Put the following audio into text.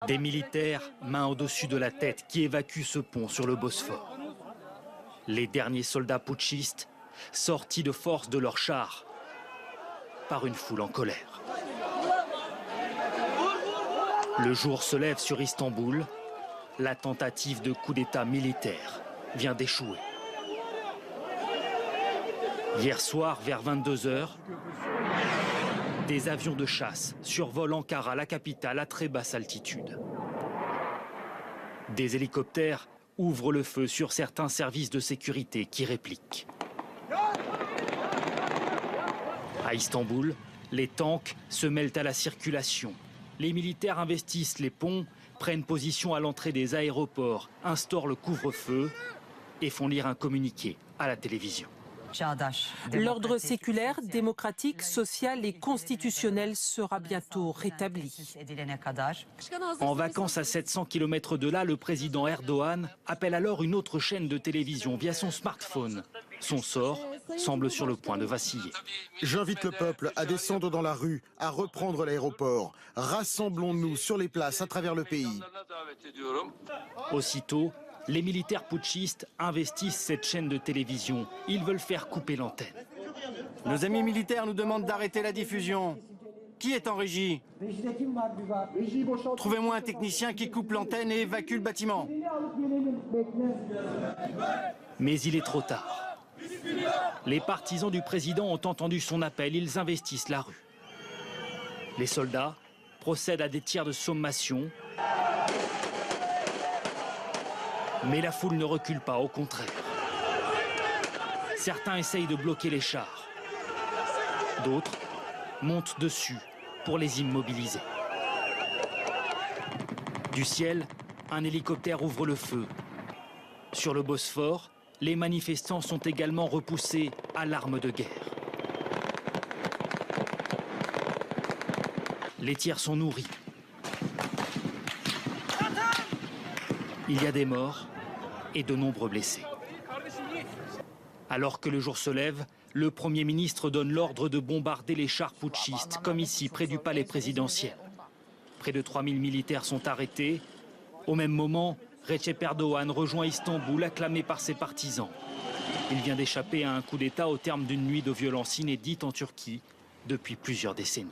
Des militaires, main au-dessus de la tête, qui évacuent ce pont sur le Bosphore. Les derniers soldats putschistes sortis de force de leurs chars par une foule en colère. Le jour se lève sur Istanbul. La tentative de coup d'État militaire vient d'échouer. Hier soir, vers 22 h, des avions de chasse survolent Ankara, la capitale, à très basse altitude. Des hélicoptères ouvrent le feu sur certains services de sécurité qui répliquent. À Istanbul, les tanks se mêlent à la circulation. Les militaires investissent les ponts, prennent position à l'entrée des aéroports, instaurent le couvre-feu et font lire un communiqué à la télévision. L'ordre séculaire, démocratique, social et constitutionnel sera bientôt rétabli. En vacances à 700 km de là, le président Erdogan appelle alors une autre chaîne de télévision via son smartphone. Son sort semble sur le point de vaciller. J'invite le peuple à descendre dans la rue, à reprendre l'aéroport. Rassemblons-nous sur les places à travers le pays. Aussitôt, les militaires putschistes investissent cette chaîne de télévision. Ils veulent faire couper l'antenne. Nos amis militaires nous demandent d'arrêter la diffusion. Qui est en régie? Trouvez-moi un technicien qui coupe l'antenne et évacue le bâtiment. Mais il est trop tard. Les partisans du président ont entendu son appel. Ils investissent la rue. Les soldats procèdent à des tirs de sommation. Mais la foule ne recule pas, au contraire. Certains essayent de bloquer les chars. D'autres montent dessus pour les immobiliser. Du ciel, un hélicoptère ouvre le feu. Sur le Bosphore, les manifestants sont également repoussés à l'arme de guerre. Les tirs sont nourris. Il y a des morts et de nombreux blessés. Alors que le jour se lève, le Premier ministre donne l'ordre de bombarder les chars putschistes, comme ici, près du palais présidentiel. Près de 3000 militaires sont arrêtés. Au même moment, Recep Erdogan rejoint Istanbul, acclamé par ses partisans. Il vient d'échapper à un coup d'État au terme d'une nuit de violence inédite en Turquie depuis plusieurs décennies.